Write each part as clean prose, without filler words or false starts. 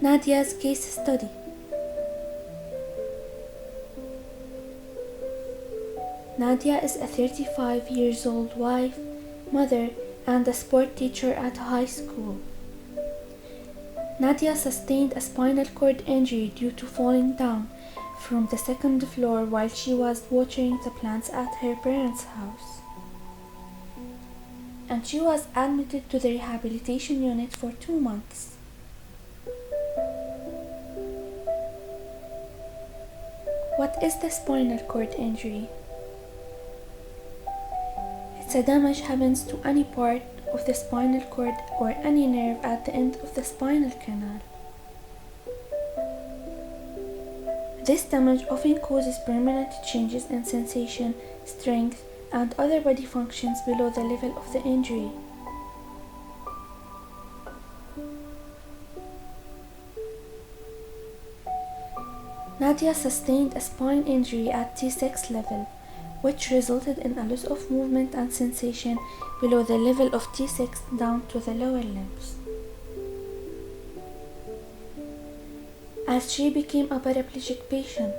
Nadia's case study. Nadia is a 35 years old wife, mother, and a sport teacher at high school. Nadia sustained a spinal cord injury due to falling down from the second floor while she was watering the plants at her parents' house. And she was admitted to the rehabilitation unit for 2 months. What is the spinal cord injury? It's a damage happens to any part of the spinal cord or any nerve at the end of the spinal canal. This damage often causes permanent changes in sensation, strength, and other body functions below the level of the injury. Nadia sustained a spine injury at T6 level, which resulted in a loss of movement and sensation below the level of T6 down to the lower limbs. As she became a paraplegic patient,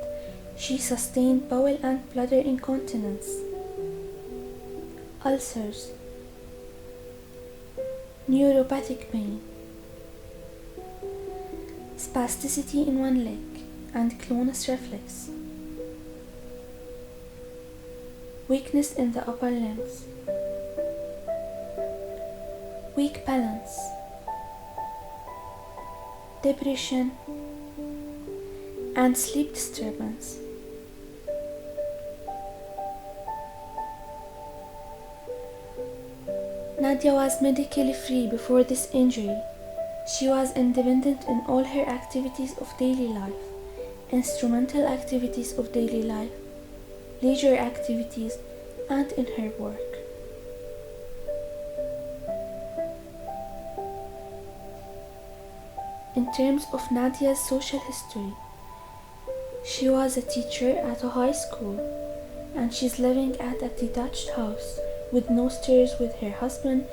she sustained bowel and bladder incontinence, ulcers, neuropathic pain, spasticity in one leg, and clonus reflex, weakness in the upper limbs, weak balance, depression, and sleep disturbance. Nadia was medically free before this injury. She was independent in all her activities of daily life, instrumental activities of daily life, leisure activities, and in her work. In terms of Nadia's social history, she was a teacher at a high school, and she's living at a detached house with no stairs with her husband,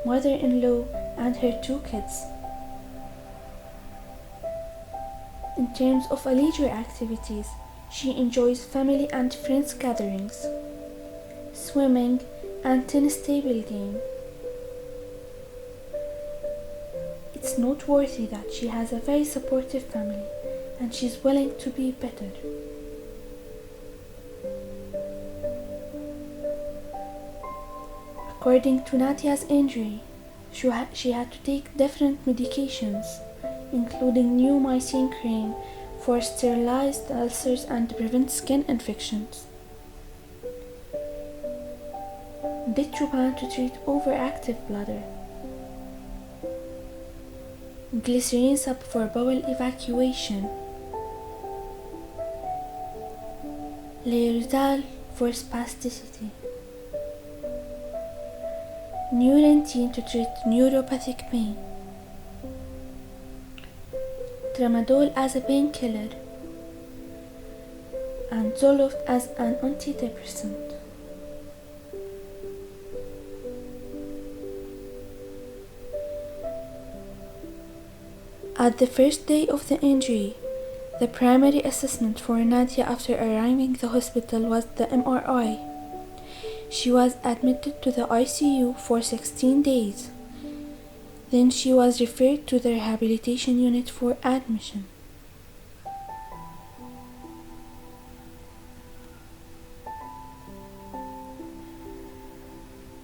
mother-in-law, and her 2 kids. In terms of leisure activities, she enjoys family and friends gatherings, swimming, and tennis table game. It's noteworthy that she has a very supportive family and she's willing to be better. According to Nadia's injury, she had to take different medications, including new mycin cream for sterilized ulcers and prevent skin infections, Ditropan to treat overactive bladder, glycerin sub for bowel evacuation, Laerdal for spasticity, Neurontin to treat neuropathic pain, Tramadol as a painkiller, and Zoloft as an antidepressant. At the first day of the injury, the primary assessment for Nadia after arriving at the hospital was the MRI. She was admitted to the ICU for 16 days. Then she was referred to the rehabilitation unit for admission.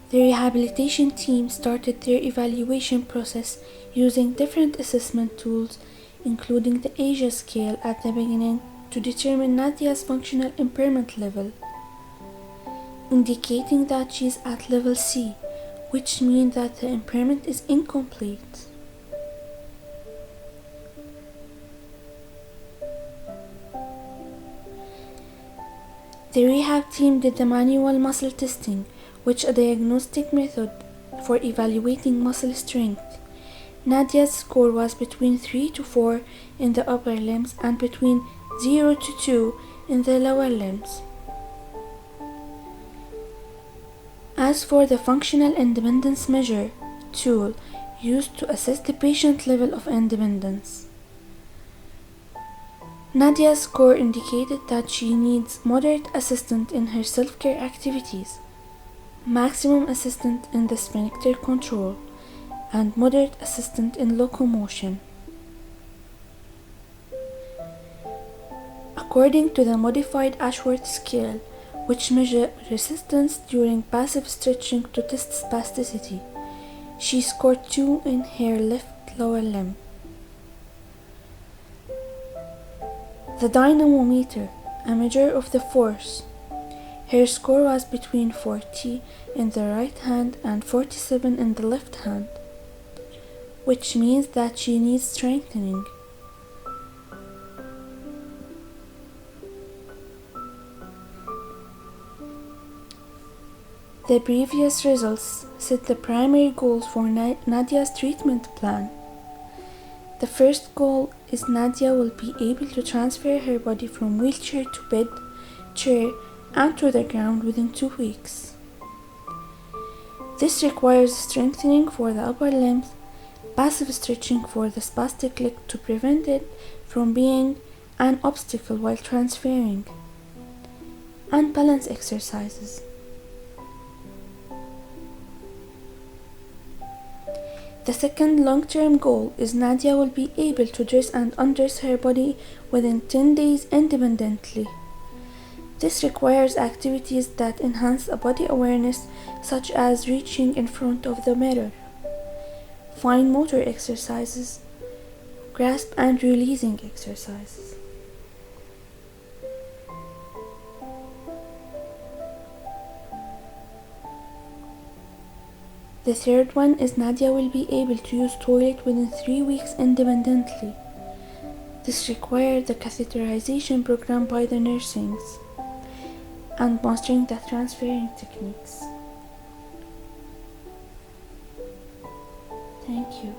The rehabilitation team started their evaluation process using different assessment tools, including the ASIA scale at the beginning to determine Nadia's functional impairment level, indicating that she is at level C, which means that the impairment is incomplete. The rehab team did the manual muscle testing, which is a diagnostic method for evaluating muscle strength. Nadia's score was between 3 to 4 in the upper limbs and between 0 to 2 in the lower limbs. As for the functional independence measure tool used to assess the patient level of independence, Nadia's score indicated that she needs moderate assistance in her self-care activities, maximum assistance in the sphincter control, and moderate assistance in locomotion. According to the modified Ashworth scale, which measures resistance during passive stretching to test spasticity, she scored 2 in her left lower limb. The dynamometer, a measure of the force, her score was between 40 in the right hand and 47 in the left hand, which means that she needs strengthening. The previous results set the primary goals for Nadia's treatment plan. The first goal is Nadia will be able to transfer her body from wheelchair to bed, chair, and to the ground within 2 weeks. This requires strengthening for the upper limbs, passive stretching for the spastic leg to prevent it from being an obstacle while transferring, and balance exercises. The second long-term goal is Nadia will be able to dress and undress her body within 10 days independently. This requires activities that enhance a body awareness, such as reaching in front of the mirror, fine motor exercises, grasp and releasing exercises. The third one is Nadia will be able to use toilet within 3 weeks independently. This required the catheterization program by the nursings and mastering the transferring techniques. Thank you.